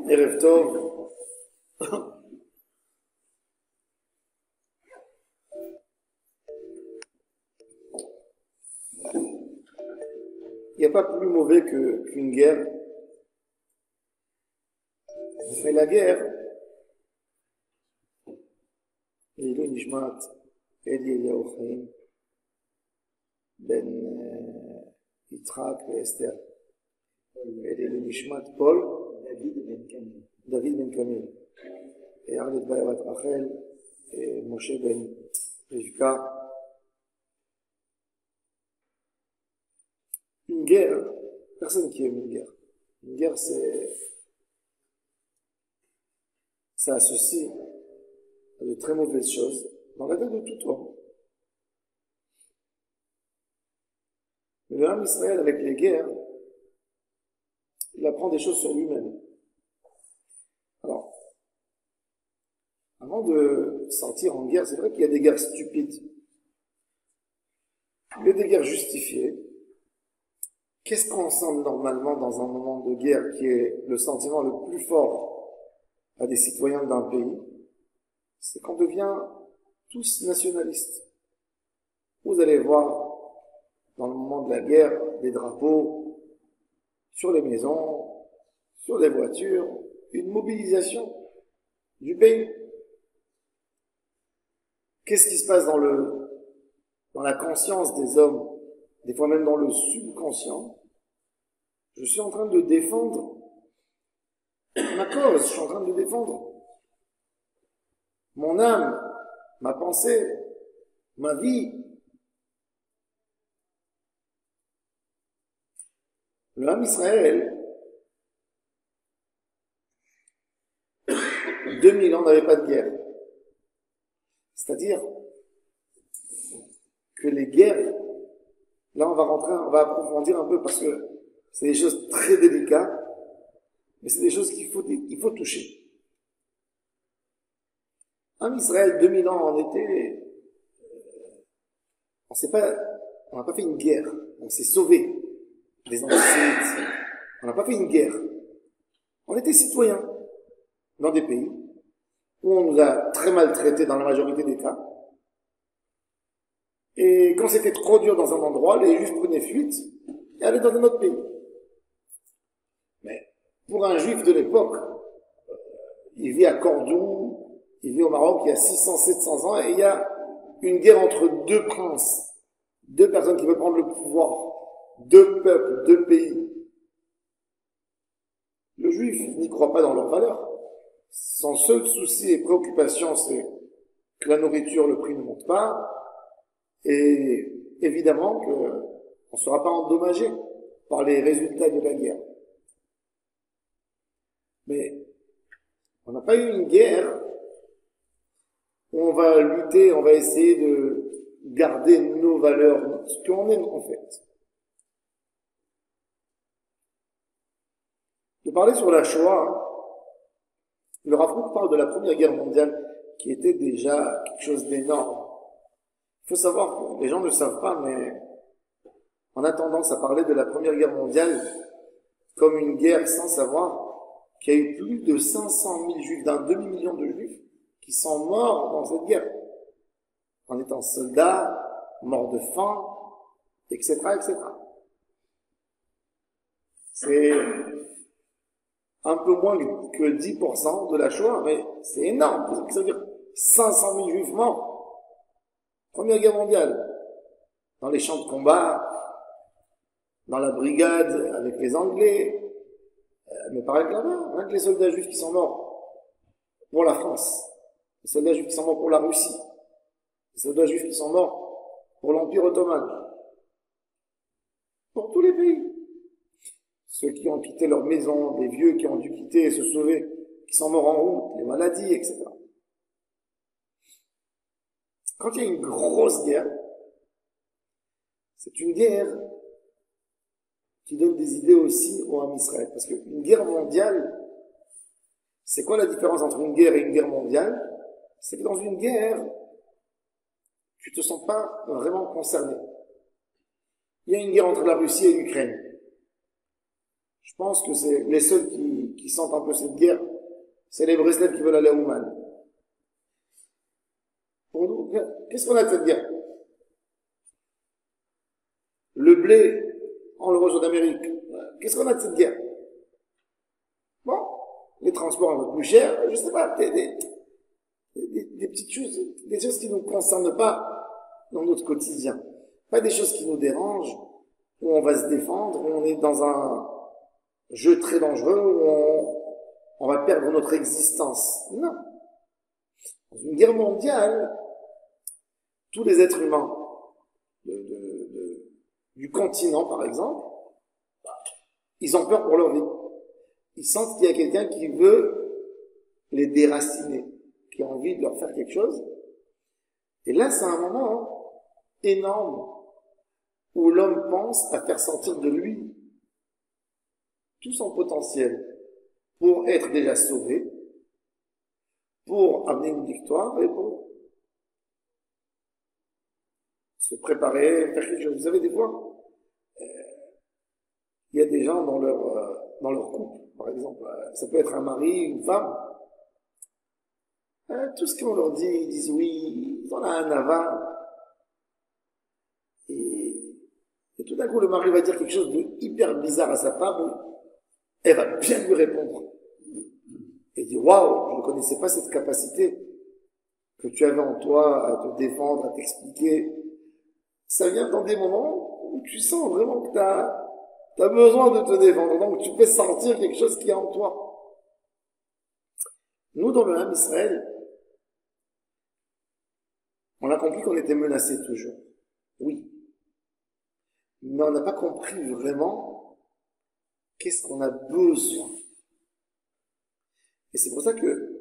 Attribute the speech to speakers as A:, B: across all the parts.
A: Erev Tov. Il n'y a pas plus mauvais qu'une guerre. Mais la guerre, Lilo Nishmat, Eli Eliyahu Chaim, Ben Yitzhak et Esther. Lilo Nishmat Paul, David Ben Kamil, et Arlet Bayavat Rachel, et Moshe Ben Rivka. Une guerre, personne qui aime une guerre. Une guerre, ça associe à de très mauvaises choses dans la vie de tout homme. Mais l'homme Israël, avec les guerres, il apprend des choses sur lui-même. Alors, avant de sortir en guerre, c'est vrai qu'il y a des guerres stupides. Il y a des guerres justifiées. Qu'est-ce qu'on sent normalement dans un moment de guerre qui est le sentiment le plus fort à des citoyens d'un pays? C'est qu'on devient tous nationalistes. Vous allez voir, dans le moment de la guerre, des drapeaux sur les maisons, sur les voitures, une mobilisation du pays. Qu'est-ce qui se passe dans la conscience des hommes, des fois même dans le subconscient? Je suis en train de défendre ma cause, je suis en train de défendre mon âme, ma pensée, ma vie. Le Ham Israël, 2000 ans n'avait pas de guerre. C'est-à-dire que les guerres, là on va approfondir un peu parce que c'est des choses très délicates, mais c'est des choses qu'il faut toucher. En Israël, 2000 ans en été, on n'a pas fait une guerre, on s'est sauvé des antisémites. On n'a pas fait une guerre. On était citoyens dans des pays où on nous a très maltraités dans la majorité des cas. Et quand c'était trop dur dans un endroit, les Juifs prenaient fuite et allaient dans un autre pays. Mais pour un Juif de l'époque, il vit à Cordoue, il vit au Maroc il y a 600, 700 ans, et il y a une guerre entre deux princes, deux personnes qui veulent prendre le pouvoir, deux peuples, deux pays. Le Juif n'y croit pas dans leurs valeurs. Son seul souci et préoccupation, c'est que la nourriture, le prix ne monte pas, et évidemment qu'on ne sera pas endommagé par les résultats de la guerre. Mais on n'a pas eu une guerre où on va lutter, on va essayer de garder nos valeurs, ce qu'on aime en fait. De parler sur la Shoah, le Rav Kook parle de la Première Guerre mondiale qui était déjà quelque chose d'énorme. Il faut savoir que les gens ne le savent pas, mais on a tendance à parler de la Première Guerre mondiale comme une guerre sans savoir qu'il y a eu plus de 500 000 Juifs, d'un demi-million de Juifs, qui sont morts dans cette guerre, en étant soldats, morts de faim, etc., etc. C'est un peu moins que 10% de la Shoah, mais c'est énorme. Ça veut dire 500 000 Juifs morts. Première Guerre mondiale. Dans les champs de combat, dans la brigade avec les Anglais, mais pareil que là-bas, rien que les soldats juifs qui sont morts pour la France, les soldats juifs qui sont morts pour la Russie, les soldats juifs qui sont morts pour l'Empire ottoman, pour tous les pays. Ceux qui ont quitté leur maison, les vieux qui ont dû quitter et se sauver, qui sont morts en route, les maladies, etc. Quand il y a une grosse guerre, c'est une guerre qui donne des idées aussi au Ham Israël. Parce qu'une guerre mondiale, c'est quoi la différence entre une guerre et une guerre mondiale? C'est que dans une guerre, tu te sens pas vraiment concerné. Il y a une guerre entre la Russie et l'Ukraine. Je pense que c'est les seuls qui sentent un peu cette guerre, c'est les Breslev qui veulent aller à Ouman. Pour nous, qu'est-ce qu'on a de cette guerre? Le blé, on le reçoit d'Amérique. Qu'est-ce qu'on a de cette guerre? Bon, les transports un peu plus chers, je sais pas, des petites choses, des choses qui ne nous concernent pas dans notre quotidien. Pas des choses qui nous dérangent, où on va se défendre, où on est dans un jeu très dangereux, où on va perdre notre existence. Non. Dans une guerre mondiale, tous les êtres humains du continent, par exemple, ils ont peur pour leur vie. Ils sentent qu'il y a quelqu'un qui veut les déraciner, qui a envie de leur faire quelque chose. Et là, c'est un moment énorme où l'homme pense à faire sortir de lui tout son potentiel pour être déjà sauvé, pour amener une victoire et pour se préparer, faire quelque chose. Vous savez, des fois, il y a des gens dans leur couple, par exemple, ça peut être un mari, une femme, tout ce qu'on leur dit, ils disent oui, ils ont là un aval, et tout d'un coup, le mari va dire quelque chose de hyper bizarre à sa femme, elle va bien lui répondre. Et dit, waouh, je ne connaissais pas cette capacité que tu avais en toi à te défendre, à t'expliquer. Ça vient dans des moments où tu sens vraiment que tu as besoin de te défendre. Donc tu fais sortir quelque chose qui est en toi. Nous, dans le Ham Israël, on a compris qu'on était menacés toujours. Oui. Mais on n'a pas compris vraiment qu'est-ce qu'on a besoin. Et c'est pour ça que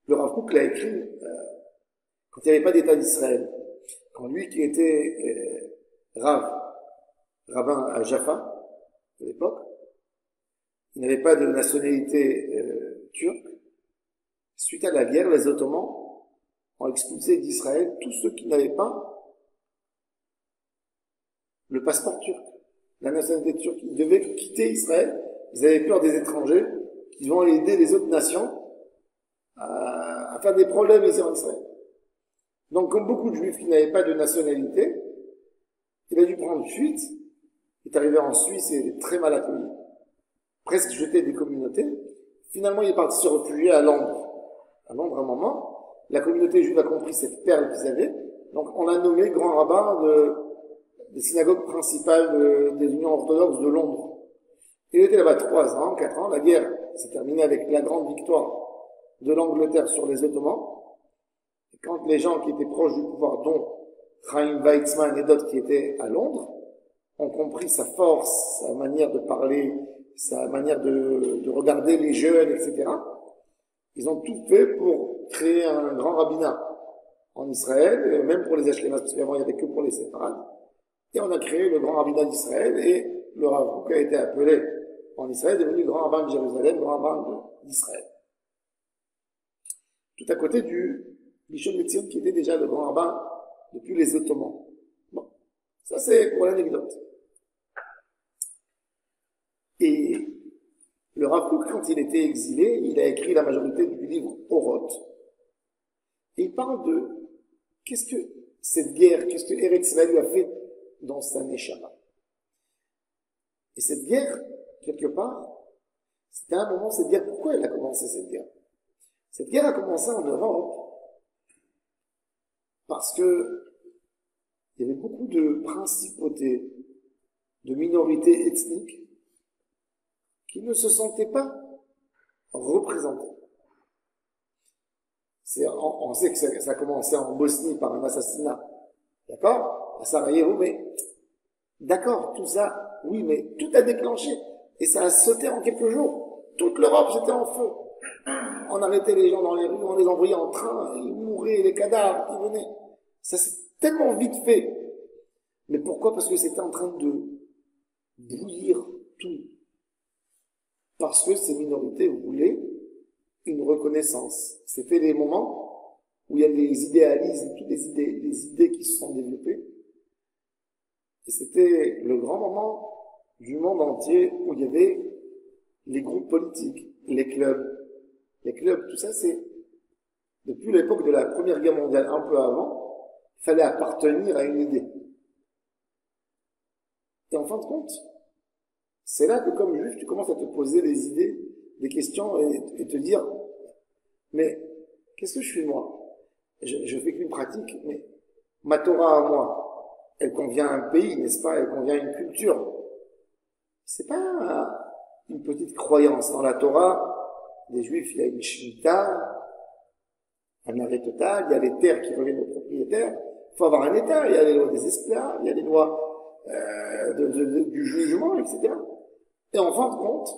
A: le Rav Kook l'a écrit quand il n'y avait pas d'État d'Israël. Quand lui qui était rabbin à Jaffa, à l'époque, il n'avait pas de nationalité turque. Suite à la guerre, les Ottomans ont expulsé d'Israël tous ceux qui n'avaient pas le passeport turc, la nationalité turque. Ils devaient quitter Israël. Ils avaient peur des étrangers qui vont aider les autres nations à faire des problèmes ici en Israël. Donc, comme beaucoup de juifs qui n'avaient pas de nationalité, il a dû prendre fuite. Il est arrivé en Suisse et il est très mal accueilli. Presque jeté des communautés. Finalement, il est parti se réfugier à Londres. À Londres, à un moment, la communauté juive a compris cette perle qu'ils avaient. Donc, on l'a nommé grand rabbin des synagogues principales des unions orthodoxes de Londres. Il était là-bas 3 ans, 4 ans. La guerre s'est terminée avec la grande victoire de l'Angleterre sur les Ottomans. Et quand les gens qui étaient proches du pouvoir, dont Chaim Weizmann et d'autres qui étaient à Londres, ont compris sa force, sa manière de parler, sa manière de regarder les jeunes, etc., ils ont tout fait pour créer un grand rabbinat en Israël, et même pour les Ashkénazes, parce qu'avant il n'y avait que pour les séfarades. Et on a créé le grand rabbinat d'Israël, et le Rav Kook a été appelé en Israël, est devenu grand rabbin de Jérusalem, grand rabbin d'Israël. Tout à côté du Rishon LeZion, qui était déjà le grand rabbin depuis les Ottomans. Bon, ça c'est pour l'anecdote. Et le Rav Kook, quand il était exilé, il a écrit la majorité du livre Oroth. Et il parle de qu'est-ce que cette guerre, qu'est-ce que Eretz Israël lui a fait dans sa Neshama. Et cette guerre, quelque part, c'était un moment, cette guerre, pourquoi elle a commencé cette guerre? Cette guerre a commencé en Europe parce que il y avait beaucoup de principautés, de minorités ethniques qui ne se sentaient pas représentées. On sait que ça a commencé en Bosnie par un assassinat, d'accord, à Sarajevo, mais d'accord, tout ça, oui, mais tout a déclenché et ça a sauté en quelques jours. Toute l'Europe c'était en feu. On arrêtait les gens dans les rues, on les envoyait en train, ils mouraient, les cadavres, ils venaient. Ça s'est tellement vite fait. Mais pourquoi? Parce que c'était en train de bouillir tout. Parce que ces minorités voulaient une reconnaissance. C'était les moments où il y a des idéalismes, toutes les idées qui se sont développées. Et c'était le grand moment du monde entier où il y avait les groupes politiques, les clubs. Les clubs, tout ça, c'est depuis l'époque de la Première Guerre mondiale, un peu avant, il fallait appartenir à une idée. Et en fin de compte, c'est là que comme juif, tu commences à te poser des idées, des questions et te dire, mais qu'est-ce que je suis moi? Je fais qu'une pratique, mais ma Torah à moi, elle convient à un pays, n'est-ce pas? Elle convient à une culture. C'est pas une petite croyance. Dans la Torah, les Juifs, il y a une Shemitah, un arrêt total, il y a les terres qui reviennent aux propriétaires. Il faut avoir un État, il y a les lois des esclaves, il y a les lois du jugement, etc. Et en fin de compte,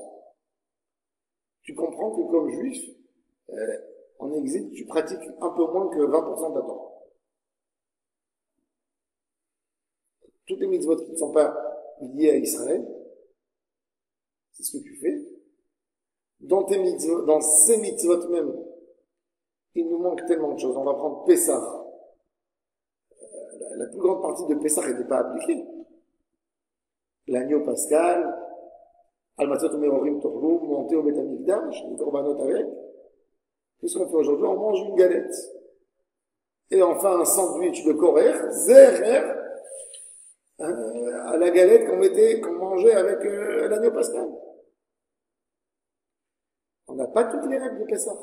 A: tu comprends que comme Juif, en exil, tu pratiques un peu moins que 20% de ta Torah. Toutes les mitzvot qui ne sont pas liées à Israël, c'est ce que tu fais. Dans ces mitzvot même, il nous manque tellement de choses. On va prendre Pessah. La plus grande partie de Pessah n'était pas appliquée. L'agneau pascal, Al-Matzot Merorim Torlou, monter au Beth Amikdash, les korbanot avec. Qu'est-ce qu'on fait aujourd'hui? On mange une galette. Et enfin un sandwich de Korer, Zerer, à la galette qu'on mangeait avec l'agneau pascal. On n'a pas toutes les règles de Pessah.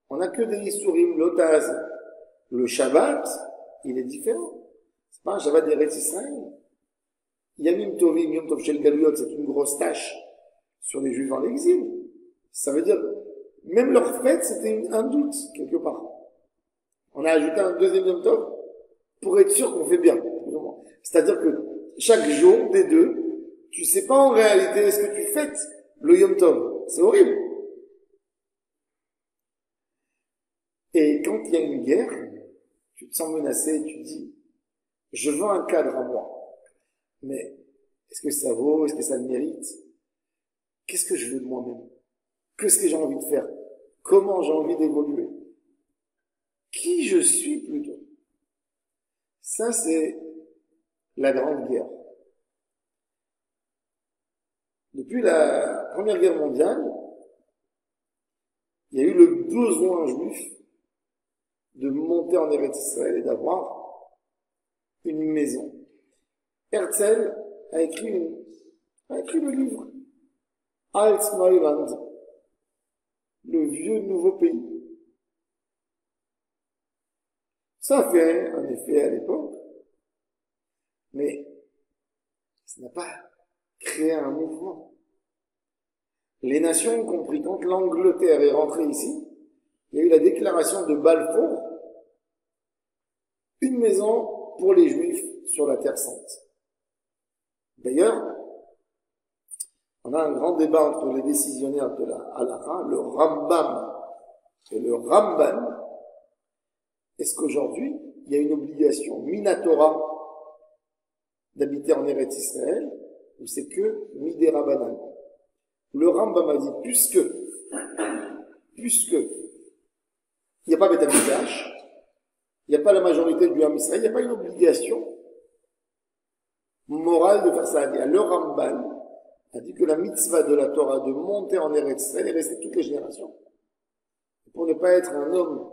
A: On n'a que des Issourim, l'Otaz. Le Shabbat, il est différent. C'est pas un Shabbat d'Eretz Israël. Yamim Tovim, Yom Tov Shel Galuyot, c'est une grosse tâche sur les Juifs en exil. Ça veut dire, même leur fête, c'était un doute, quelque part. On a ajouté un deuxième Yom Tov pour être sûr qu'on fait bien. C'est-à-dire que chaque jour des deux, tu sais pas en réalité est-ce que tu fêtes le Yom Tov. C'est horrible. Et quand il y a une guerre, tu te sens menacé et tu te dis, je veux un cadre à moi. Mais est-ce que ça vaut? Est-ce que ça le mérite? Qu'est-ce que je veux de moi-même? Qu'est-ce que j'ai envie de faire? Comment j'ai envie d'évoluer? Qui je suis plutôt? Ça, c'est la grande guerre. Depuis la Première Guerre mondiale, il y a eu le besoin juif de monter en Eretz Israël et d'avoir une maison. Herzl a écrit le livre Alt Neuland, le vieux nouveau pays. Ça a fait un effet à l'époque, mais ça n'a pas créé un mouvement. Les nations ont compris, quand l'Angleterre est rentrée ici, il y a eu la déclaration de Balfour, une maison pour les Juifs sur la Terre Sainte. D'ailleurs, on a un grand débat entre les décisionnaires de la Halakha, le Rambam et le Ramban. Est-ce qu'aujourd'hui, il y a une obligation minatora d'habiter en Eretz Israël, ou c'est que Midera Banan? Le Rambam a dit, puisque il n'y a pas Beth Amikdash, il n'y a pas la majorité du Ham Israël, il n'y a pas une obligation morale de faire ça. Le Ramban a dit que la mitzvah de la Torah de monter en Eretz Israël est restée toutes les générations. Pour ne pas être un homme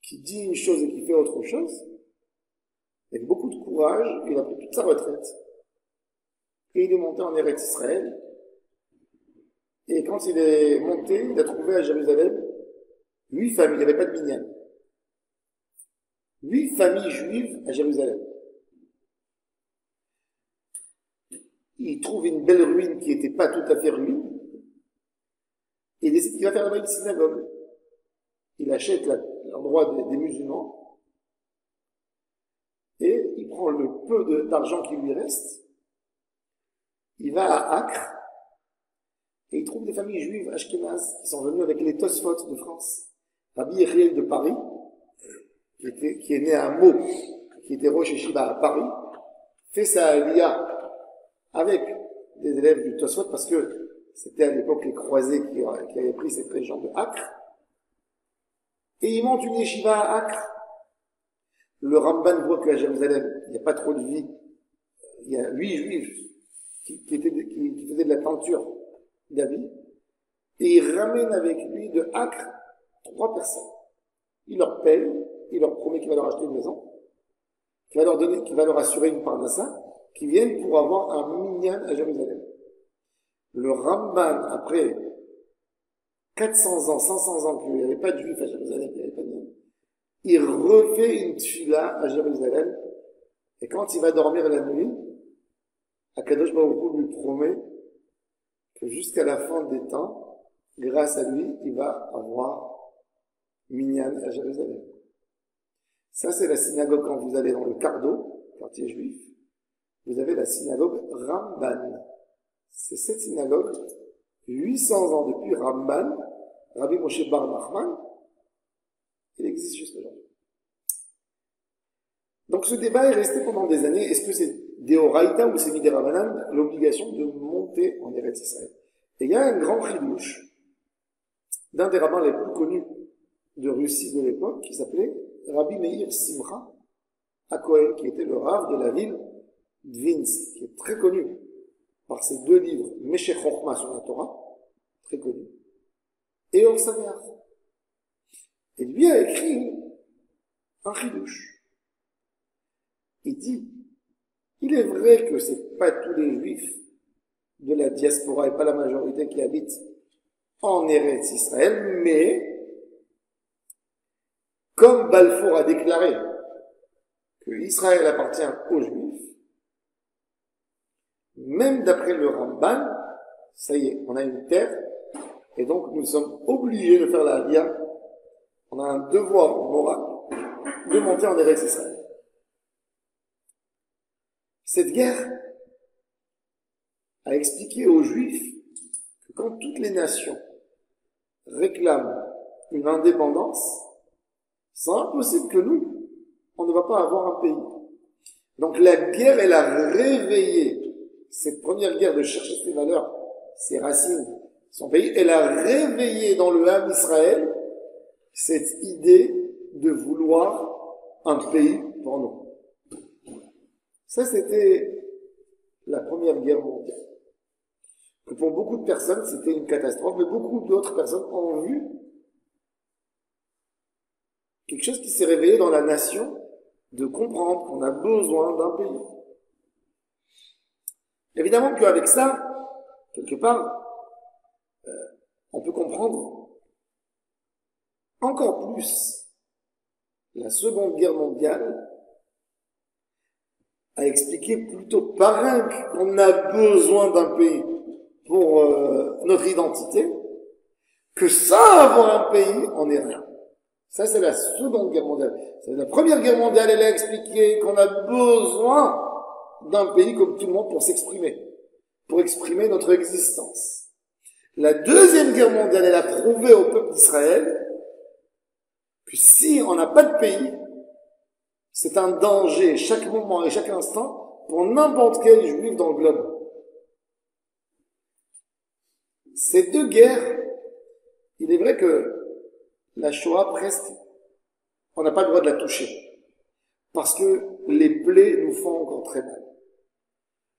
A: qui dit une chose et qui fait autre chose, avec beaucoup de courage, il a pris toute sa retraite. Et il est monté en Eretz Israël. Et quand il est monté, il a trouvé à Jérusalem 8 familles, il n'y avait pas de minyan. 8 familles juives à Jérusalem. Il trouve une belle ruine qui n'était pas tout à fait ruine. Et il décide qu'il va faire là-bas une synagogue. Il achète l'endroit des musulmans. Et il prend le peu d'argent qui lui reste. Il va à Acre. Et il trouve des familles juives ashkénazes qui sont venues avec les Tosfot de France. Rabbi Yechiel de Paris, qui est né à Meaux, qui était Rosh Yeshiva à Paris, fait sa aliyah avec des élèves du Tosfot, parce que c'était à l'époque les croisés qui avaient pris cette région de Acre. Et il monte une yeshiva à Acre. Le Ramban voit qu'à Jérusalem, il n'y a pas trop de vie. Il y a 8 juifs qui faisaient de la teinture d'habits. et il ramène avec lui de Acre 3 personnes. Il leur paye, il leur promet qu'il va leur acheter une maison, qu'il va leur donner, qu'il va leur assurer une parnassa, qui viennent pour avoir un minyan à Jérusalem. Le Ramban, après 400 ans, 500 ans qu'il n'y avait pas de juifs à Jérusalem, qu'il n'y avait pas de minyan, il refait une tfila à Jérusalem, et quand il va dormir la nuit, Akadosh Baruch Hu lui promet que jusqu'à la fin des temps, grâce à lui, il va avoir minyan à Jérusalem. Ça, c'est la synagogue quand vous allez dans le Cardo, quartier juif. Vous avez la synagogue Ramban. C'est cette synagogue, 800 ans depuis Ramban, Rabbi Moshe Bar Nachman, il existe jusqu'à aujourd'hui. Donc ce débat est resté pendant des années. Est-ce que c'est Deoraita ou c'est Midirabanan, l'obligation de monter en Eretz Israël? Et il y a un grand chidouche d'un des rabbins les plus connus de Russie de l'époque, qui s'appelait Rabbi Meir Simcha HaKohen, qui était le rav de la ville Dvinsk, qui est très connu par ses 2 livres, Meshech Chochma sur la Torah, très connu, et Or Sameach. Et lui a écrit un chidouche. Il dit, il est vrai que c'est pas tous les juifs de la diaspora et pas la majorité qui habitent en Eretz Israël, mais comme Balfour a déclaré que Israël appartient aux Juifs, même d'après le Ramban, ça y est, on a une terre, et donc nous sommes obligés de faire la Aliyah. On a un devoir moral de monter en Eretz Israël. Cette guerre a expliqué aux Juifs que quand toutes les nations réclament une indépendance, c'est impossible que nous, on ne va pas avoir un pays. Donc la guerre, elle a réveillé, cette première guerre de chercher ses valeurs, ses racines, son pays, elle a réveillé dans le Ham Israël cette idée de vouloir un pays pour nous. Ça, c'était la première guerre mondiale. Que pour beaucoup de personnes, c'était une catastrophe, mais beaucoup d'autres personnes ont vu quelque chose qui s'est réveillé dans la nation, de comprendre qu'on a besoin d'un pays. Évidemment qu'avec ça, quelque part, on peut comprendre encore plus la Seconde Guerre mondiale a expliqué plutôt par un qu'on a besoin d'un pays pour notre identité, que sans avoir un pays, on n'est rien. Ça, c'est la Seconde Guerre mondiale. C'est la Première Guerre mondiale, elle a expliqué qu'on a besoin d'un pays comme tout le monde pour s'exprimer, pour exprimer notre existence. La Deuxième Guerre mondiale, elle a prouvé au peuple d'Israël que si on n'a pas de pays, c'est un danger chaque moment et chaque instant pour n'importe quel juif dans le globe. Ces 2 guerres, il est vrai que la Shoah, presque, on n'a pas le droit de la toucher. Parce que les plaies nous font encore très mal.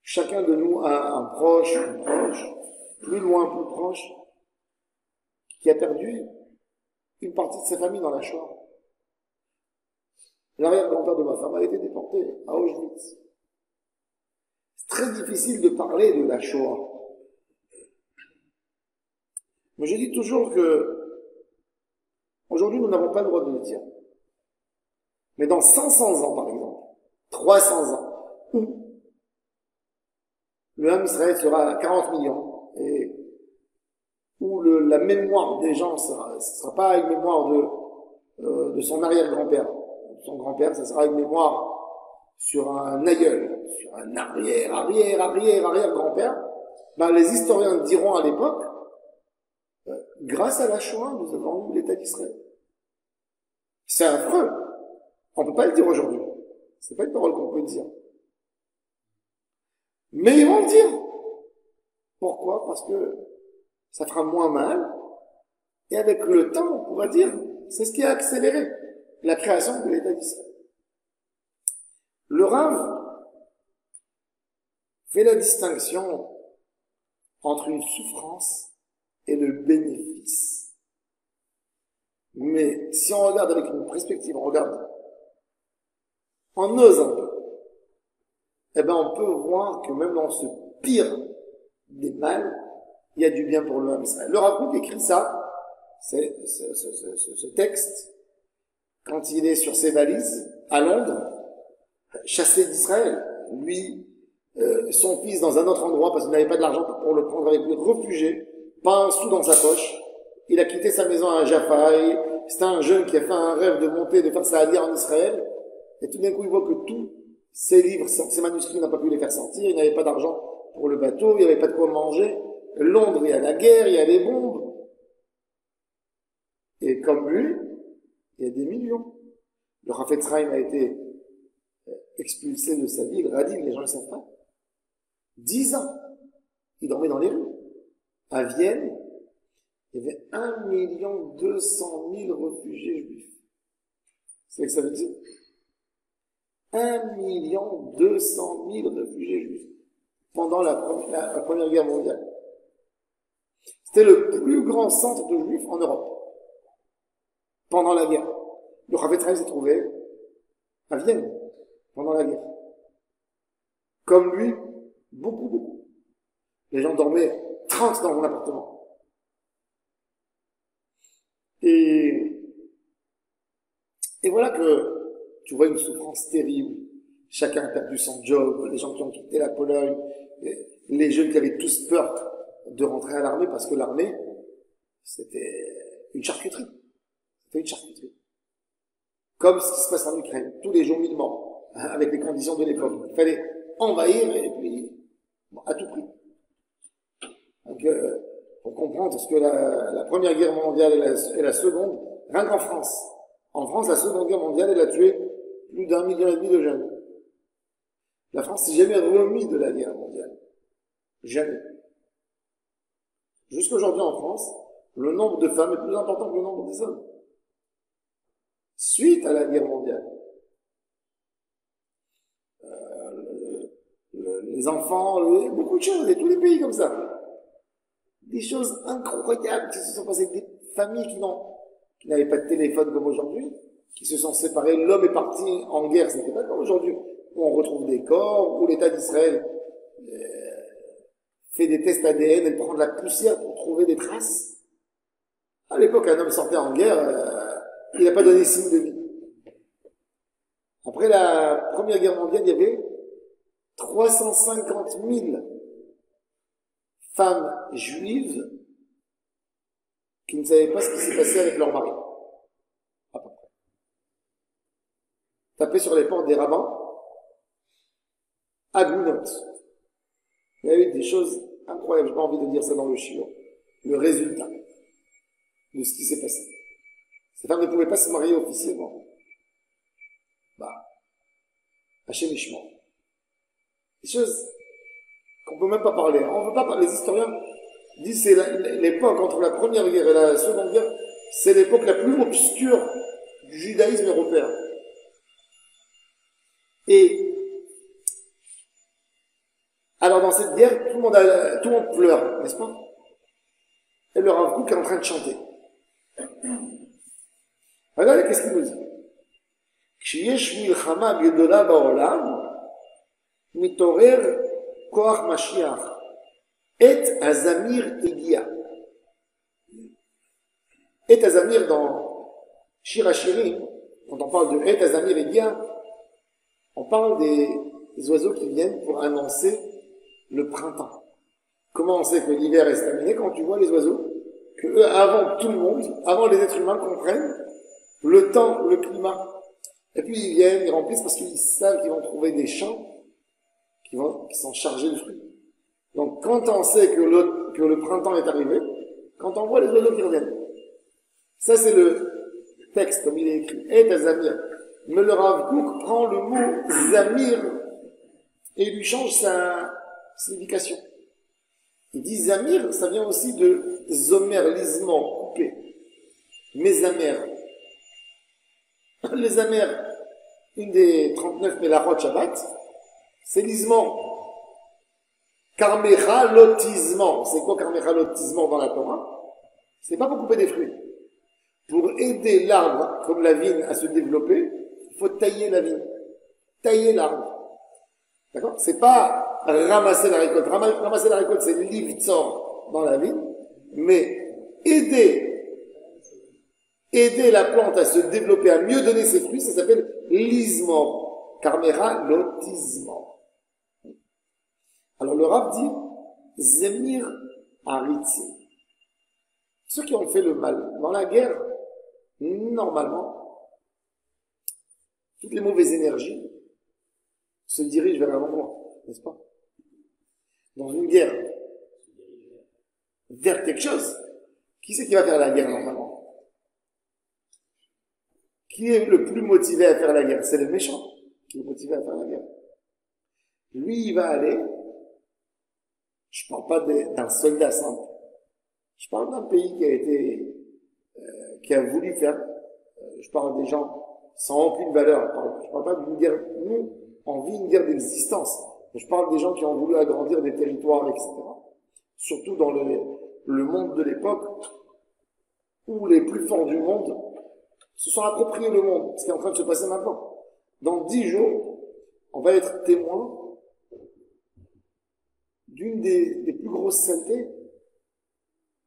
A: Chacun de nous a un proche, une proche, plus loin, plus proche, qui a perdu une partie de sa famille dans la Shoah. L'arrière-grand-père de ma femme a été déporté à Auschwitz. C'est très difficile de parler de la Shoah. Mais je dis toujours que aujourd'hui, nous n'avons pas le droit de le dire. Mais dans 500 ans, par exemple, 300 ans, où le Ham Israël sera à 40 millions, et où la mémoire des gens ce sera pas une mémoire de son arrière-grand-père. Son grand-père, ça sera une mémoire sur un aïeul, sur un arrière-grand-père. Ben, les historiens diront à l'époque, grâce à la Shoah, nous avons eu l'État d'Israël. C'est affreux. On ne peut pas le dire aujourd'hui. C'est pas une parole qu'on peut dire. Mais ils vont le dire. Pourquoi? Parce que ça fera moins mal. Et avec le temps, on pourra dire, c'est ce qui a accéléré la création de l'État d'Israël. Le Rav fait la distinction entre une souffrance et le bénéfice. Mais si on regarde avec une perspective, on ose un peu, eh ben on peut voir que même dans ce pire des mal, il y a du bien pour l'homme Israël. Le Rav Kook écrit ça, ce texte, quand il est sur ses valises, à Londres, chassé d'Israël, lui, son fils dans un autre endroit, parce qu'il n'avait pas de l'argent pour le prendre avec lui, réfugié, pas un sou dans sa poche, il a quitté sa maison à Jaffa, c'était un jeune qui a fait un rêve de monter, de faire sa aliyah en Israël, et tout d'un coup il voit que tous ses livres, ses manuscrits, il n'a pas pu les faire sortir, il n'avait pas d'argent pour le bateau, il n'y avait pas de quoi manger, Londres, il y a la guerre, il y a les bombes, et comme lui, il y a des millions. Le Chafetz Chaim a été expulsé de sa ville, Radin, les gens ne le savent pas. 10 ans, il dormait dans les rues. À Vienne, il y avait 1 200 000 réfugiés juifs. C'est ce que ça veut dire? 1 200 000 réfugiés juifs pendant la Première Guerre mondiale. C'était le plus grand centre de juifs en Europe pendant la guerre. Le Chafetz Chaim s'est trouvé à Vienne pendant la guerre. Comme lui, beaucoup. Les gens dormaient 30 dans mon appartement. Et voilà que tu vois une souffrance terrible. Chacun a perdu son job, les gens qui ont quitté la Pologne, les jeunes qui avaient tous peur de rentrer à l'armée parce que l'armée, c'était une charcuterie. C'était une charcuterie. Comme ce qui se passe en Ukraine. Tous les jours 1000 morts, avec les conditions de l'époque. Il fallait envahir et puis, à tout prix. Donc, pour comprendre ce que la Première Guerre mondiale et la Seconde, rien qu'en France. En France, la Seconde Guerre mondiale, elle a tué plus d'1,5 million de jeunes. La France s'est jamais remise de la guerre mondiale. Jamais. Jusqu'aujourd'hui en France, le nombre de femmes est plus important que le nombre des hommes. Suite à la guerre mondiale. Les enfants, beaucoup de choses, et tous les pays comme ça. Des choses incroyables qui se sont passées, des familles qui n'avaient pas de téléphone comme aujourd'hui, qui se sont séparées, l'homme est parti en guerre, c'était pas comme aujourd'hui, où on retrouve des corps, où l'État d'Israël fait des tests ADN et prend de la poussière pour trouver des traces. À l'époque, un homme sortait en guerre, il n'a pas donné signe de vie. Après la Première Guerre mondiale, il y avait 350 000 femmes juives qui ne savaient pas ce qui s'est passé avec leur mari. À peu près. Tapez sur les portes des rabbins, Agunot. Il y a eu des choses incroyables, j'ai pas envie de dire ça dans le shiur. Le résultat de ce qui s'est passé. Ces femmes ne pouvaient pas se marier officiellement. Hachem Ishmael. Des choses qu'on peut même pas parler. On veut pas parler. Les historiens disent que c'est l'époque entre la Première Guerre et la Seconde Guerre, c'est l'époque la plus obscure du judaïsme européen. Et alors dans cette guerre, tout le monde pleure, n'est-ce pas? Et le Rav Kook est en train de chanter. Regardez qu'est-ce qu'il nous dit. כשיש מלחמה גדולה בעולם, מתעורר כוח משיח. עת הזמיר הגיע. עת הזמיר dans Shir HaShirim, quand on parle de עת הזמיר הגיע, on parle des oiseaux qui viennent pour annoncer le printemps. Comment on sait que l'hiver est terminé? Quand tu vois les oiseaux, que eux, avant tout le monde, avant les êtres humains comprennent le temps, le climat. Et puis ils viennent, ils remplissent parce qu'ils savent qu'ils vont trouver des champs qui sont chargés de fruits. Donc quand on sait que le printemps est arrivé, quand on voit les oiseaux qui reviennent, ça c'est le texte comme il est écrit, et Zamir. Mais le Rav Kook prend le mot Zamir et il lui change sa signification. Il dit Zamir, ça vient aussi de Zomer, lisement, coupé. Mézamer. Les amers, une des 39 Mélachot Shabbat, c'est lisement. Karmecha lotisement. C'est quoi karmecha lotisement dans la Torah? C'est pas pour couper des fruits. Pour aider l'arbre, comme la vigne, à se développer, il faut tailler la vigne. Tailler l'arbre. D'accord? C'est pas ramasser la récolte. Ramasser la récolte, c'est l'ivtsor dans la vigne. Mais aider la plante à se développer, à mieux donner ses fruits, ça s'appelle l'ismor. Karmera lotismor. Alors le Rav dit, Zemir Haritzi. Ceux qui ont fait le mal dans la guerre, normalement, toutes les mauvaises énergies se dirigent vers un endroit, n'est-ce pas? Dans une guerre, vers quelque chose. Qui c'est qui va faire la guerre normalement? Qui est le plus motivé à faire la guerre? C'est le méchant qui est motivé à faire la guerre. Lui, il va aller. Je parle pas d'un soldat simple. Je parle d'un pays qui a voulu faire. Je parle des gens sans aucune valeur. Je parle pas d'une guerre. Nous, on vit une guerre d'existence. Je parle des gens qui ont voulu agrandir des territoires, etc. Surtout dans le monde de l'époque, où les plus forts du monde se sont appropriés le monde, ce qui est en train de se passer maintenant. Dans 10 jours, on va être témoin d'une des plus grosses saletés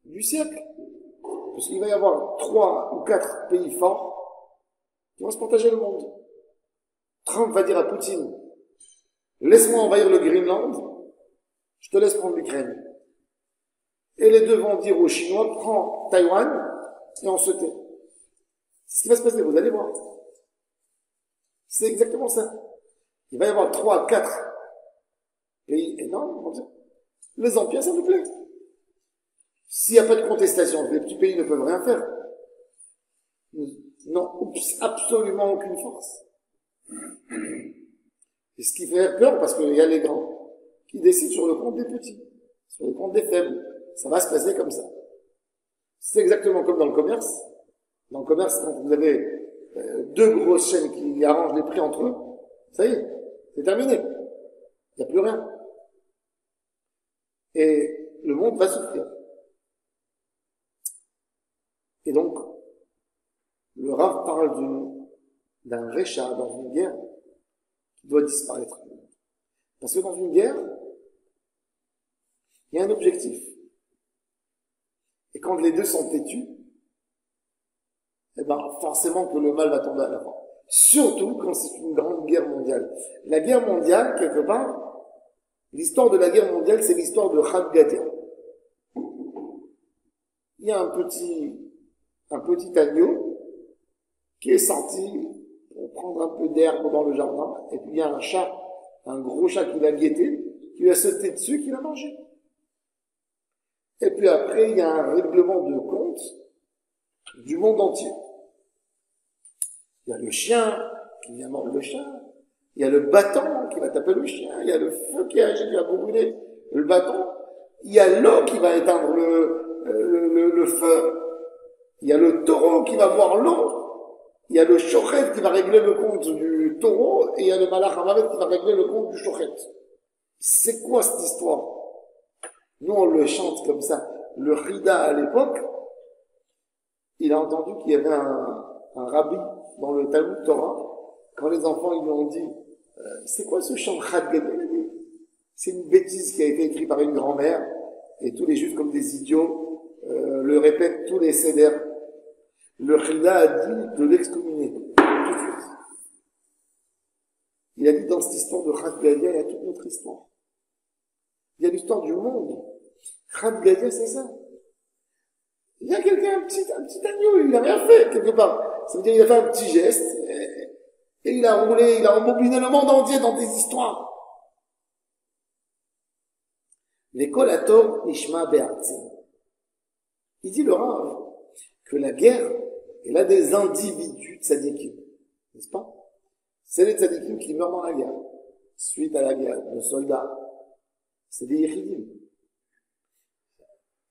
A: du siècle. Parce qu'il va y avoir 3 ou 4 pays forts qui vont se partager le monde. Trump va dire à Poutine, laisse-moi envahir le Greenland, je te laisse prendre l'Ukraine. Et les deux vont dire aux Chinois, prends Taïwan, et on se tait. C'est ce qui va se passer, vous allez voir. C'est exactement ça. Il va y avoir 3, 4 pays énormes, les empires, ça nous plaît. S'il n'y a pas de contestation, les petits pays ne peuvent rien faire. Non, absolument aucune force. Et ce qui fait peur, parce qu'il y a les grands qui décident sur le compte des petits, sur le compte des faibles. Ça va se passer comme ça. C'est exactement comme dans le commerce. Dans le commerce, quand vous avez 2 grosses chaînes qui arrangent les prix entre eux, ça y est, c'est terminé. Il n'y a plus rien. Et le monde va souffrir. Et donc, le Rav parle d'un récha dans une guerre qui doit disparaître. Parce que dans une guerre, il y a un objectif. Et quand les deux sont têtus, eh ben, forcément que le mal va tomber à la fin. Surtout quand c'est une grande guerre mondiale. La guerre mondiale, quelque part, l'histoire de la guerre mondiale, c'est l'histoire de Chad Gadya. Il y a un petit agneau qui est sorti pour prendre un peu d'herbe dans le jardin, et puis il y a un gros chat qui l'a guetté, qui lui a sauté dessus, qui l'a mangé. Et puis après, il y a un règlement de compte du monde entier. Il y a le chien qui vient mordre le chat, il y a le bâton qui va taper le chien, il y a le feu qui va brûler le bâton, il y a l'eau qui va éteindre le feu, il y a le taureau qui va boire l'eau, il y a le shochet qui va régler le compte du taureau, et il y a le malach hamavet qui va régler le compte du shochet. C'est quoi cette histoire? Nous, on le chante comme ça. Le Rida, à l'époque, il a entendu qu'il y avait un rabbi dans le Talmud Torah. Quand les enfants, ils lui ont dit, c'est quoi ce chant Chad Gadya? Il a dit, c'est une bêtise qui a été écrite par une grand-mère, et tous les juifs, comme des idiots, le répètent tous les sédères. Le Rida a dit de l'excommunier. Tout de suite. Il a dit, dans cette histoire de Chad Gadya, il y a toute notre histoire. Il y a l'histoire du monde. Chad Gadya, c'est ça. Il y a quelqu'un, un petit agneau, il n'a rien fait, quelque part. Ça veut dire qu'il a fait un petit geste, et il a roulé, il a embobiné le monde entier dans des histoires. L'école à Tor, Ishma Be'artzim. Il dit le Rav que la guerre est là des individus tzadikim. N'est-ce pas? C'est les tzadikim qui meurent dans la guerre. Suite à la guerre, le soldat. C'est des yéchidim.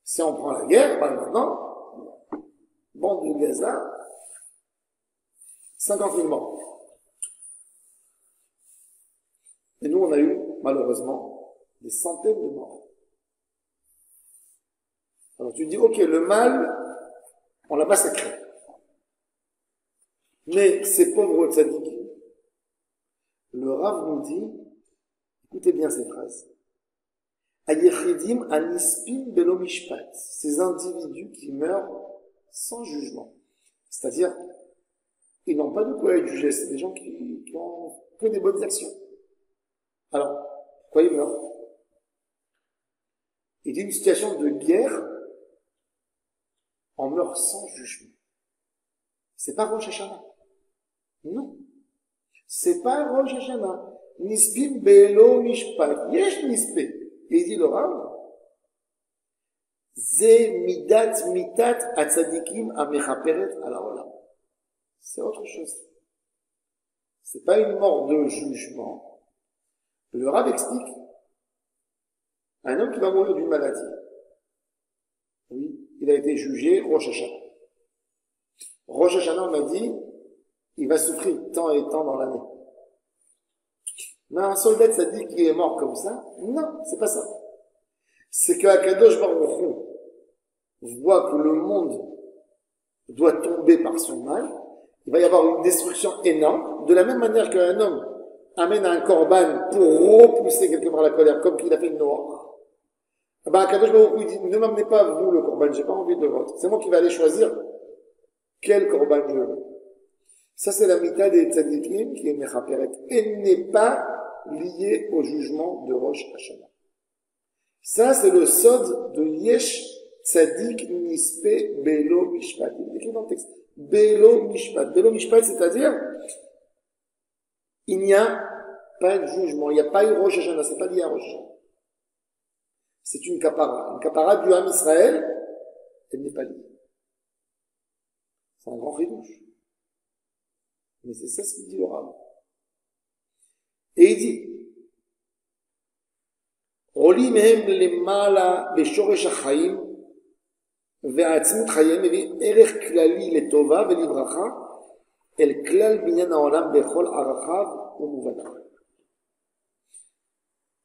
A: Si on prend la guerre, ben maintenant, bande de Gaza, 50 000 morts. Et nous, on a eu, malheureusement, Des centaines de morts. Alors tu dis, ok, le mal, on l'a massacré. Mais ces pauvres tzadikim, le Rav nous dit, écoutez bien ces phrases. Ayechidim anispim belo mishpat. Ces individus qui meurent sans jugement. C'est-à-dire, ils n'ont pas de quoi être jugés. C'est des gens qui ont que des bonnes actions. Alors, pourquoi ils meurent? Il dit une situation de guerre, on meurt sans jugement. C'est pas Rosh Hashanah. Non. C'est pas Rosh Hashanah. Nispim belo mishpat. Yesh nispe. Et il dit le Rav, Ze midat mitat atzadikim amechaperet ala olam. C'est autre chose. C'est pas une mort de jugement. Le Rav explique, un homme qui va mourir d'une maladie. Oui, il a été jugé Rosh Hashanah. Rosh Hashanah, on m'a dit, il va souffrir tant et tant dans l'année. Mais un soldat tzaddik qui est mort comme ça, non, c'est pas ça. C'est que Akadosh Baruch Hu voit que le monde doit tomber par son mal, il va y avoir une destruction énorme, de la même manière qu'un homme amène un korban pour repousser quelque part la colère, comme qu'il a fait Noah. Ben, Akadosh Baruch Hu dit, ne m'amenez pas vous le korban, j'ai pas envie de votre. C'est moi qui vais aller choisir quel korban je veux. Ça, c'est la mita des tzadikim qui est mechaperet. Elle n'est pas liée au jugement de Rosh Hashanah. Ça, c'est le sod de Yesh Tzadik Nispe Belo Mishpat. Il est écrit dans le texte. Belo Mishpat. Belo Mishpat, c'est-à-dire, il n'y a pas de jugement. Il n'y a pas eu Rosh Hashanah. C'est pas lié à Rosh Hashanah. C'est une kapara. Une kapara du Ham Israël, elle n'est pas liée. C'est un grand ridouche. Mais c'est ça ce qu'il dit le Rav. Et il dit, עולים מהם למעלה בשורש החיים ועצמות חייהם מביא ערך כללי לטובה ולברכה אל כלל בניין העולם בכל ערכיו ומובניו.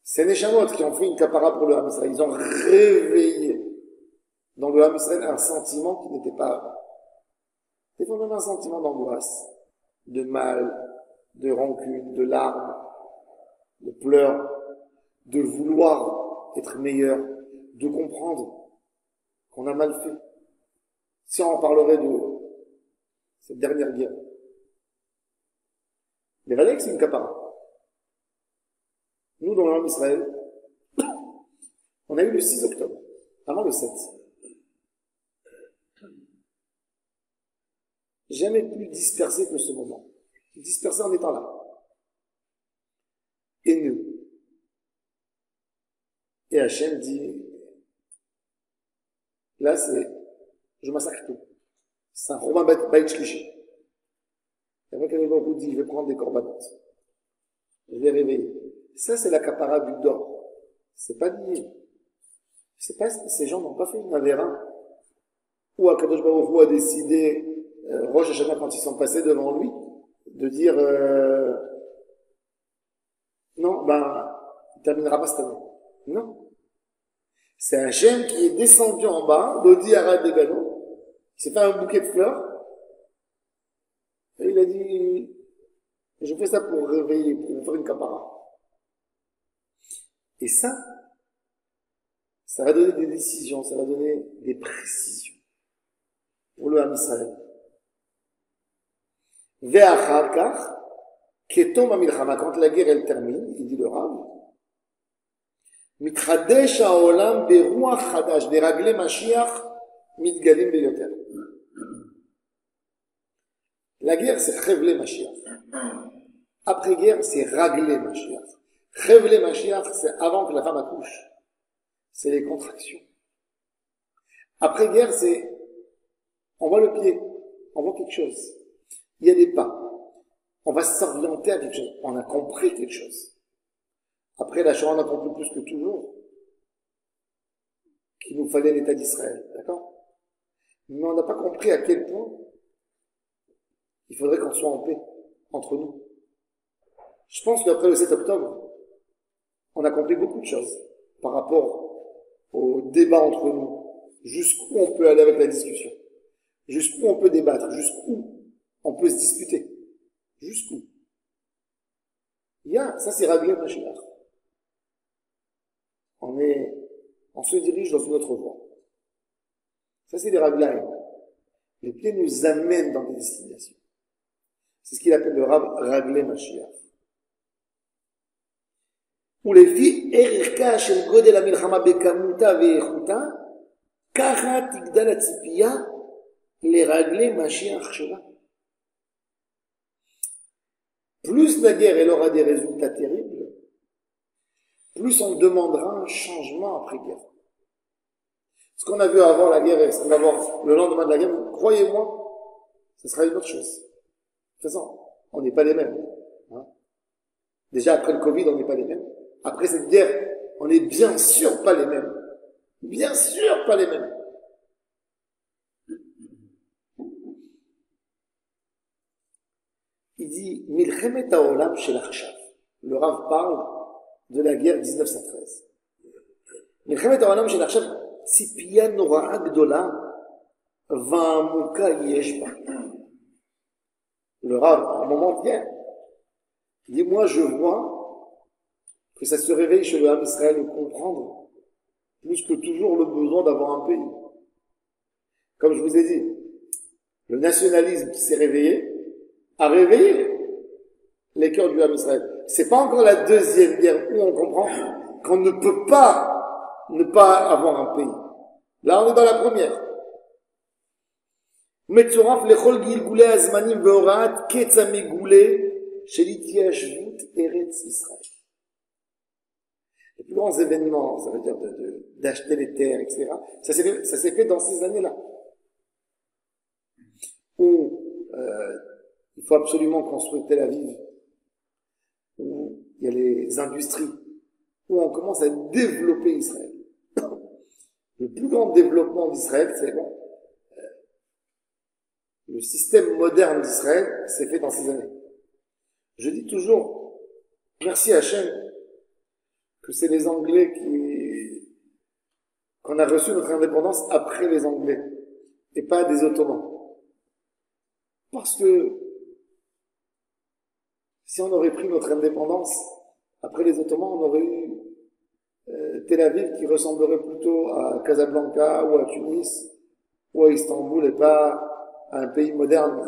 A: Ces Neshamot qui ont fait une capara pour le Ham Israël, ils ont réveillé dans le Ham Israël un sentiment qui n'était pas avant. Des fois même un sentiment d'angoisse, de mal, de rancune, de larmes, de pleurs, de vouloir être meilleur, de comprendre qu'on a mal fait. Si on parlerait de cette dernière guerre. Les Valek, c'est une capara. Nous, dans le Ham Israël, on a eu le 6 octobre, avant le 7. Jamais plus dispersé que ce moment. Dispersé en étant là. Haineux. Et Hachem dit, là je massacre tout. C'est un Romain Baït Shlishi. Et après, quelqu'un dit, je vais prendre des corbanotes. Je vais réveiller. Ça, c'est la capara du dor. C'est pas lié. C'est pas, ces gens n'ont pas fait une avéra. Ou Akadosh Baruch Hu a décidé, Rosh Hashanah, quand ils sont passés devant lui, de dire, non, il terminera pas cette année. Non. C'est un Hachem qui est descendu en bas, Lodi Arad de Gano, il s'est fait un bouquet de fleurs, et il a dit, je fais ça pour réveiller, pour faire une capara. Et ça va donner des décisions, ça va donner des précisions pour le Ham Israël. Ve'achar kach, ketom ha'milchama, quand la guerre elle termine, il dit le Rav, מתחדש העולם ברוח חדש, ברגלי משיח מתגלים ביותר. La guerre, c'est חבלי משיח. Après-guerre, c'est רגלי משיח. חבלי משיח, c'est avant que la femme accouche. C'est les contractions. Après-guerre, c'est, on voit le pied, on voit quelque chose. Il y a des pas. On va s'orienter à quelque chose. On a compris quelque chose. Après, la Shoah, on a compris plus que toujours qu'il nous fallait l'État d'Israël, d'accord? Mais on n'a pas compris à quel point il faudrait qu'on soit en paix entre nous. Je pense qu'après le 7 octobre, on a compris beaucoup de choses. par rapport au débat entre nous, jusqu'où on peut aller avec la discussion, jusqu'où on peut débattre, jusqu'où on peut se disputer, jusqu'où. Ça c'est Rabbi Mashiach. On se dirige dans une autre voie. Ça c'est les Raglaim. Les pieds nous amènent dans des destinations. C'est ce qu'il appelle le Raglé Mashiach. ולפי ערכה של גודל המלחמה בכמותה ואיכותה, ככה תגדל הציפייה לרגלי משיח שלה. Plus la guerre elle aura des résultats terribles, plus on demandera un changement après guerre. Ce qu'on a vu avant la guerre et ce qu'on va voir le lendemain de la guerre, croyez-moi, ce sera une autre chose. De toute façon, on n'est pas les mêmes. Hein. Déjà après le Covid, on n'est pas les mêmes. Après cette guerre, on n'est bien sûr pas les mêmes. Bien sûr pas les mêmes. Il dit, Milchemet haolam shel achshav. Le Rav parle de la guerre 1913. Milchemet haolam shel achshav, ציפייה נוראה גדולה, ועמוקה יש בה. Le Rav, à un moment vient, il dit, moi je vois que ça se réveille chez le Ham Israël de comprendre plus que toujours le besoin d'avoir un pays. Comme je vous ai dit, le nationalisme qui s'est réveillé a réveillé les cœurs du Ham Israël. C'est pas encore la deuxième guerre où on comprend qu'on ne peut pas ne pas avoir un pays. Là, on est dans la première. מצורף לכל גלגולי הזמנים והוראת קץ המגולה של התיישבות ארץ ישראל. Les plus grands événements, ça veut dire d'acheter les terres, etc. Ça s'est fait dans ces années-là. Où il faut absolument construire Tel Aviv, où il y a les industries, où on commence à développer Israël. Le plus grand développement d'Israël, c'est bon. Le système moderne d'Israël s'est fait dans ces années. Je dis toujours, merci Hachem, que c'est les Anglais qu'on a reçu notre indépendance après les Anglais, et pas des Ottomans. Parce que, si on aurait pris notre indépendance après les Ottomans, on aurait eu Tel Aviv qui ressemblerait plutôt à Casablanca ou à Tunis ou à Istanbul et pas à un pays moderne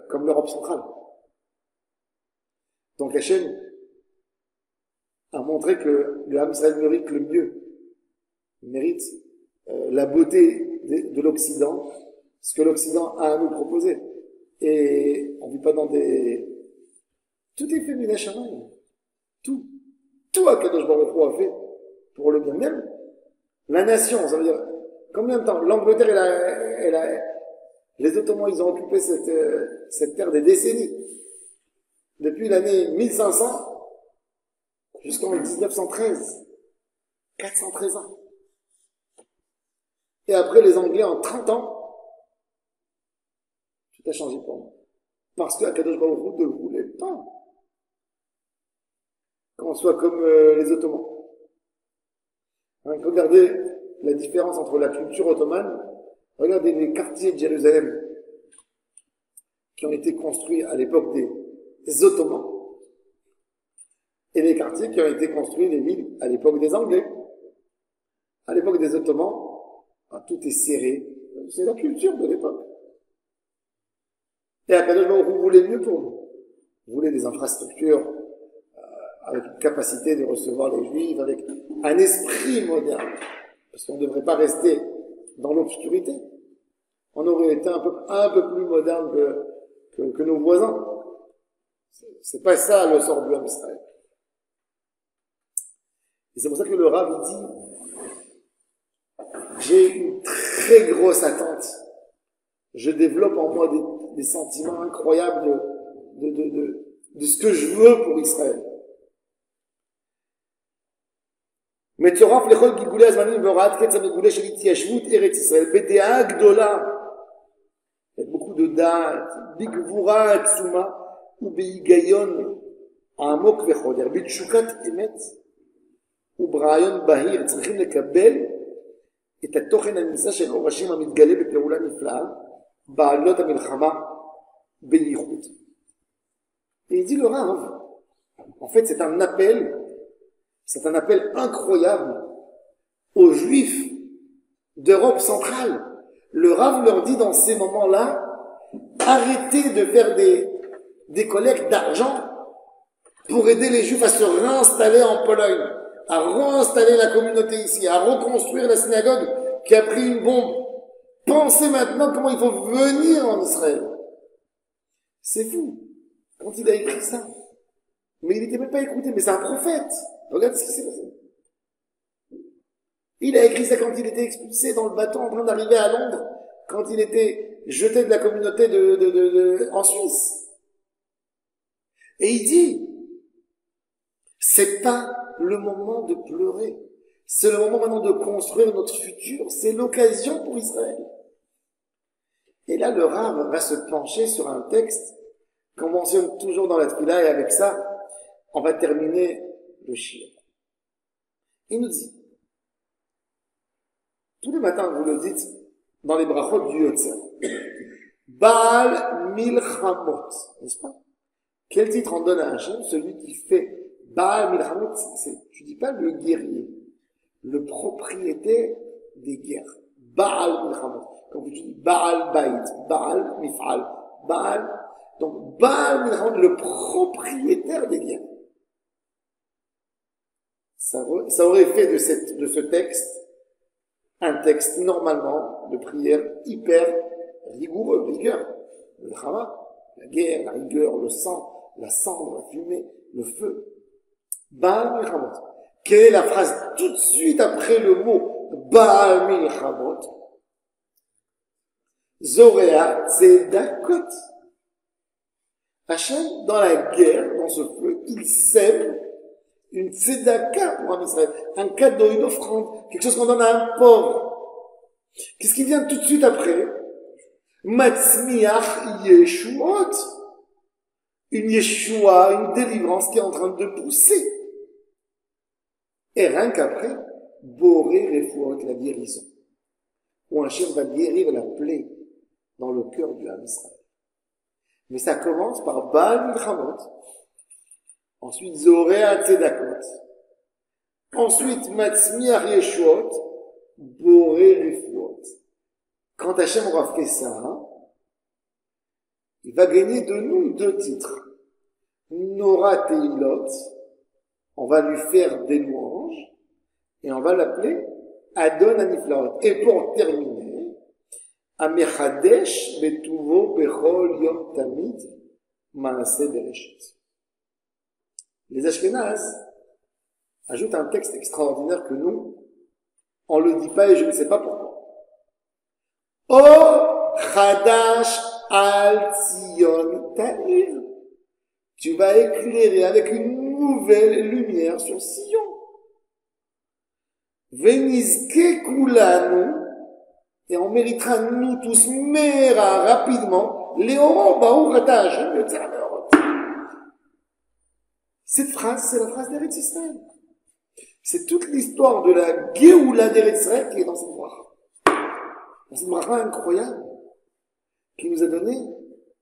A: comme l'Europe centrale. Donc Hachem a montré que le Ham Israël mérite le mieux, mérite la beauté de l'Occident, ce que l'Occident a à nous proposer. Et on ne vit pas dans des... Tout est fait du Nashamaï. Tout HaKadosh Baruch Hu a fait pour le bien. Même la nation, ça veut dire, combien de temps l'Angleterre, les Ottomans, ils ont occupé cette terre des décennies. Depuis l'année 1500 jusqu'en 1913. 413 ans. Et après, les Anglais, en 30 ans, tout a changé pour nous. Parce que HaKadosh Baruch Hu ne voulait pas qu'on soit comme les Ottomans. Regardez la différence entre la culture ottomane. Regardez les quartiers de Jérusalem qui ont été construits à l'époque des Ottomans et les quartiers qui ont été construits, les villes, à l'époque des Anglais. À l'époque des Ottomans, tout est serré. C'est la culture de l'époque. Et HaKadosh Baruch Hu voulait mieux pour nous. Vous voulez des infrastructures avec une capacité de recevoir les Juifs, avec un esprit moderne. Parce qu'on ne devrait pas rester dans l'obscurité. On aurait été un peu plus moderne que nos voisins. C'est pas ça le sort du Ham Israël. Et c'est pour ça que le Rav dit, j'ai une très grosse attente. Je développe en moi des sentiments incroyables de ce que je veux pour Israël. מצורף לכל גלגולי הזמנים והוראת קץ המגולה של התיישבות ארץ ישראל בדעה גדולה, beaucoup de דעת, בגבורה עצומה ובהיגיון עמוק וחודר, בתשוקת אמת וברעיון בהיר צריכים לקבל את התוכן הנמצא של אורשים המתגלה בפעולה נפלאה בעליות המלחמה בייחוד. Et il dit le Rav, en fait c'est un appel incroyable aux Juifs d'Europe centrale. Le Rav leur dit dans ces moments-là, arrêtez de faire des collectes d'argent pour aider les Juifs à se réinstaller en Pologne, à réinstaller la communauté ici, à reconstruire la synagogue qui a pris une bombe. Pensez maintenant comment il faut venir en Israël. C'est fou, quand il a écrit ça. Mais il n'était même pas écouté, mais c'est un prophète. Regarde ce qui s'est passé. Il a écrit ça quand il était expulsé dans le bateau en train d'arriver à Londres, quand il était jeté de la communauté en Suisse. Et il dit, c'est pas le moment de pleurer. C'est le moment maintenant de construire notre futur. C'est l'occasion pour Israël. Et là, le Rav va se pencher sur un texte qu'on mentionne toujours dans la Tfila, et avec ça, on va terminer le shir. Il nous dit, tous les matins, vous le dites, dans les brachot du Yotzer, Baal Milchamot, n'est-ce pas? Quel titre on donne à Hachem? Celui qui fait Baal Milchamot, tu dis pas le guerrier, le propriétaire des guerres. Baal Milchamot. Quand tu dis Baal Bait, Baal Mifal, Baal, donc Baal Milchamot, le propriétaire des guerres. Ça aurait fait de ce texte un texte normalement de prière hyper rigoureux, rigueur. Le Chama, la guerre, la rigueur, le sang, la cendre, la fumée, le feu. Baal Milchamot. Quelle est la phrase tout de suite après le mot Baal Milchamot? Zoréa Tzedakot. Hachem, dans la guerre, dans ce feu, il sème une tzedaka pour un Israël, un cadeau, une offrande, quelque chose qu'on donne à un pauvre. Qu'est-ce qui vient tout de suite après? Matzmiach Yeshuot. Une Yeshua, une délivrance qui est en train de pousser. Et rien qu'après, Boré Refuot, la guérison. Où un chef va guérir la plaie dans le cœur du Ham Israël. Mais ça commence par Baal Milchamot. Ensuite, Zoréa Tzedakot. Ensuite, Matzmiach Yeshuot, Boré Refuot. Quand Hachem aura fait ça, il va gagner de nous 2 titres. Nora Teilot, on va lui faire des louanges, et on va l'appeler Adon Aniflaot. Et pour terminer, Amechadesh Betuvo Bechol Yom Tamid Maaseh Bereshit. Les Ashkenazes ajoutent un texte extraordinaire que nous, on le dit pas et je ne sais pas pourquoi. Or Chadash al Tzion Ta'ir. Tu vas éclairer avec une nouvelle lumière sur Sion. Venizke Kulanu. Et on méritera nous tous, mera rapidement, Léoron Baou Rata le Tzarmeur. Cette phrase, c'est la phrase d'Eretz Israël. C'est toute l'histoire de la Géoula d'Eretz Israël qui est dans cette bracha. Dans cette bracha incroyable, qui nous a donné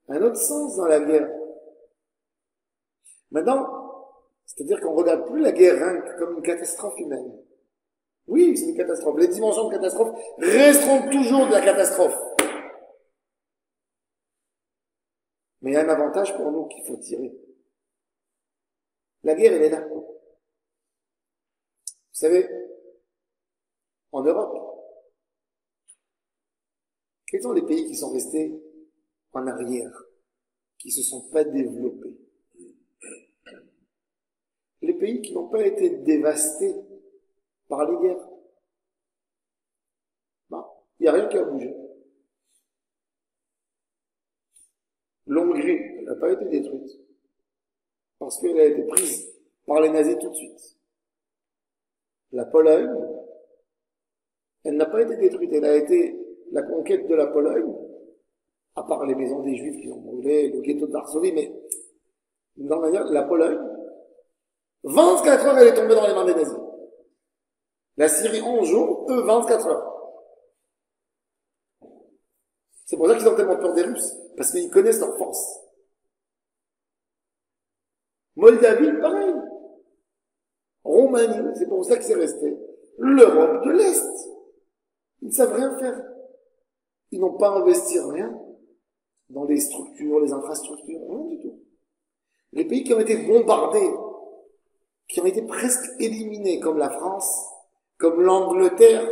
A: un autre sens dans la guerre. Maintenant, c'est-à-dire qu'on ne regarde plus la guerre rien que comme une catastrophe humaine. Oui, c'est une catastrophe. Les dimensions de catastrophe resteront toujours de la catastrophe. Mais il y a un avantage pour nous qu'il faut tirer. La guerre, elle est là. Vous savez, en Europe, quels sont les pays qui sont restés en arrière, qui ne se sont pas développés? Les pays qui n'ont pas été dévastés par les guerres. Ben, il n'y a rien qui a bougé. L'Hongrie n'a pas été détruite parce qu'elle a été prise par les nazis tout de suite. La Pologne, elle n'a pas été détruite, elle a été la conquête de la Pologne, à part les maisons des Juifs qui ont brûlé, le ghetto de Varsovie, mais d'une grande manière, la Pologne, 24 heures, elle est tombée dans les mains des nazis. La Syrie 11 jours, eux 24 heures. C'est pour ça qu'ils ont tellement peur des Russes, parce qu'ils connaissent leur force. Moldavie, pareil. Roumanie, c'est pour ça que c'est resté. L'Europe de l'Est. Ils ne savent rien faire. Ils n'ont pas investi rien dans les structures, les infrastructures, rien du tout. Les pays qui ont été bombardés, qui ont été presque éliminés, comme la France, comme l'Angleterre,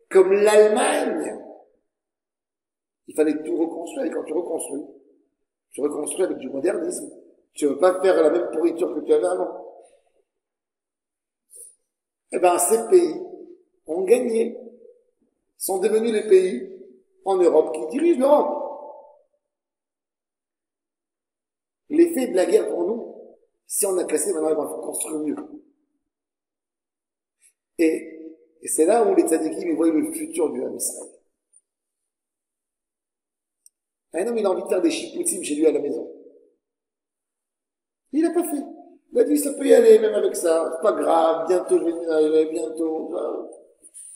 A: comme l'Allemagne, il fallait tout reconstruire. Et quand tu reconstruis avec du modernisme. Tu ne veux pas faire la même pourriture que tu avais avant. Eh bien, ces pays ont gagné, sont devenus les pays en Europe qui dirigent l'Europe. L'effet de la guerre pour nous, si on a cassé, maintenant il va falloir construire mieux. Et c'est là où les tzadikim voient le futur du Ham Israël. Un homme, il a envie de faire des chipoutsim chez lui à la maison. Il n'a pas fait. Il a dit, ça peut y aller, même avec ça. C'est pas grave, bientôt, je vais y arriver, bientôt.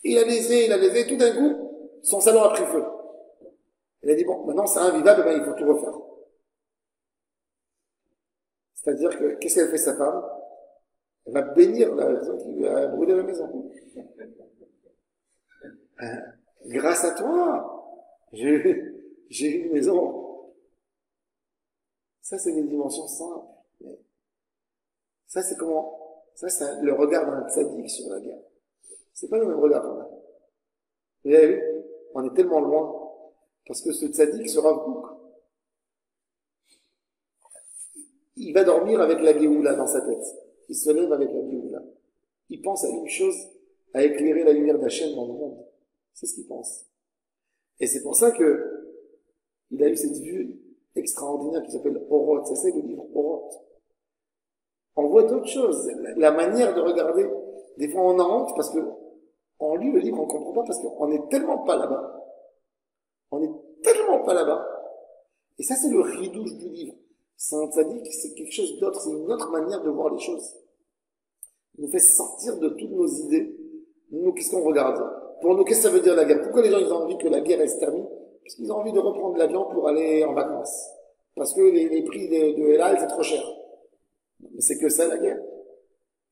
A: Il a laissé, tout d'un coup, son salon a pris feu. Il a dit, bon, maintenant c'est invivable, ben, il faut tout refaire. C'est-à-dire que, qu'est-ce qu'elle fait sa femme? Elle va bénir la personne qui lui a brûlé la maison. Grâce à toi, j'ai eu une maison. Ça, c'est des dimensions simples. Ça, c'est comment? Ça, c'est le regard d'un tzaddik sur la guerre. C'est pas le même regard qu'on a. Vous avez vu? On est tellement loin. Parce que ce tzaddik sera Kouk. Il va dormir avec la Géoula dans sa tête. Il se lève avec la Géoula. Il pense à une chose, à éclairer la lumière d'Hachem dans le monde. C'est ce qu'il pense. Et c'est pour ça que il a eu cette vue extraordinaire qui s'appelle Oroth. Ça, c'est le livre Oroth. On voit d'autres choses. La manière de regarder. Des fois, on a honte parce que on lit le livre, on comprend pas parce qu'on n'est tellement pas là-bas. On n'est tellement pas là-bas. Et ça, c'est le ridouche du livre. C'est un tzaddik, c'est quelque chose d'autre, c'est une autre manière de voir les choses. Il nous fait sortir de toutes nos idées. Nous, qu'est-ce qu'on regarde? Pour nous, qu'est-ce que ça veut dire la guerre? Pourquoi les gens, ils ont envie que la guerre, elle se termine? Parce qu'ils ont envie de reprendre l'avion pour aller en vacances. Parce que les prix de El Al, c'est trop cher. Mais c'est que ça, la guerre.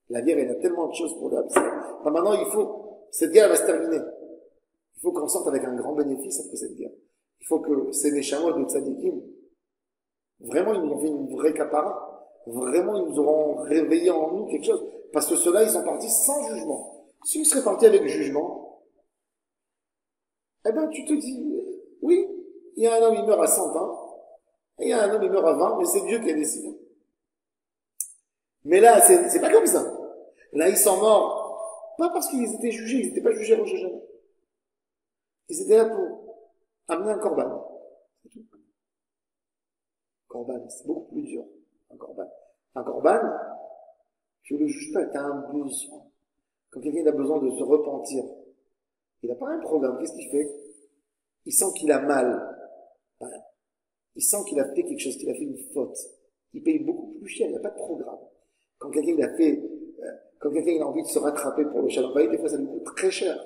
A: La guerre, elle a tellement de choses pour l'homme. Maintenant, cette guerre va se terminer. Il faut qu'on sorte avec un grand bénéfice après cette guerre. Il faut que ces Neshamot de Tzadikim, vraiment, ils nous ont fait une vraie capara. Vraiment, ils nous auront réveillé en nous quelque chose. Parce que ceux-là, ils sont partis sans jugement. S'ils seraient partis avec jugement, eh ben, tu te dis, oui, il y a un homme, il meurt à 100 ans, et il y a un homme, il meurt à 20, mais c'est Dieu qui a décidé. Mais là, c'est pas comme ça. Là, ils sont morts, pas parce qu'ils étaient jugés, ils n'étaient pas jugés Rosh Hashanah. Ils étaient là pour amener un korban. C'est tout. Korban, c'est beaucoup plus dur, un korban. Un korban, tu ne le juges pas, tu as un besoin. Quand quelqu'un a besoin de se repentir, il n'a pas un problème, qu'est-ce qu'il fait? Il sent qu'il a mal. Il sent qu'il a fait quelque chose, qu'il a fait une faute. Il paye beaucoup plus cher, il n'y a pas de programme. Quand quelqu'un a envie de se rattraper pour le shalom bayit, des fois ça lui coûte très cher.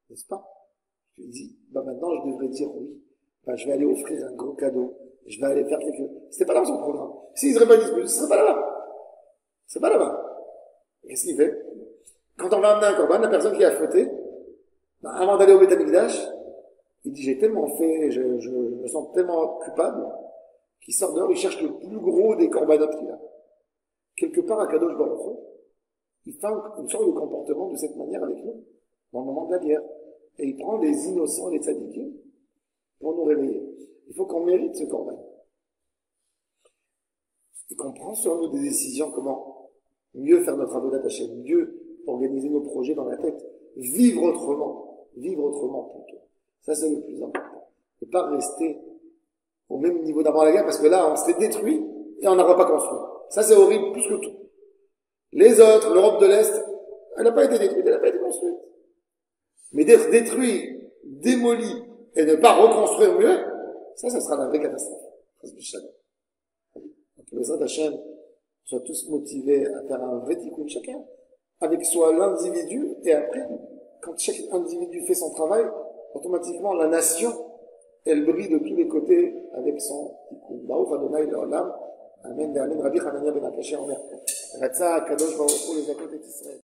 A: N'est-ce pas? Je lui dis, maintenant je devrais dire oui. Je vais aller offrir un gros cadeau. Je vais aller faire quelque chose. C'était pas dans son programme. S'il serait pas disponible, ce serait pas là-bas. C'est pas là-bas. Qu'est-ce qu'il fait? Quand on va amener un korban, la personne qui a fauté, avant d'aller au Beth Amikdash, il dit, j'ai tellement fait, je me sens tellement coupable, qu'il sort dehors, il cherche le plus gros des corbanotes qu'il a. Quelque part, à Kadosh Baruch Hu, il fait une sorte de comportement de cette manière avec nous, dans le moment de la guerre. Et il prend les innocents, les tzadikim, pour nous réveiller. Il faut qu'on mérite ce korban. Et qu'on prend sur nous des décisions, comment mieux faire notre avodat Hashem, mieux organiser nos projets dans la tête, vivre autrement plutôt. Ça, c'est le plus important. Ne pas rester au même niveau d'avant la guerre, parce que là, on serait détruit et on n'aura pas construit. Ça, c'est horrible plus que tout. Les autres, l'Europe de l'Est, elle n'a pas été détruite, elle n'a pas été construite. Mais d'être détruit, démoli, et ne pas reconstruire mieux, ça sera la vraie catastrophe. Donc, les autres Hachem soient tous motivés à faire un vrai tikkun chacun, avec soi l'individu, et après, quand chaque individu fait son travail, automatiquement la nation, elle brille de tous les côtés avec son tikkun. Baruch Adonai Leolam. Amen. Amen. Rabbi Hanania ben Akashia Omer. Ratza Kadosh Baruch Hu les Israël.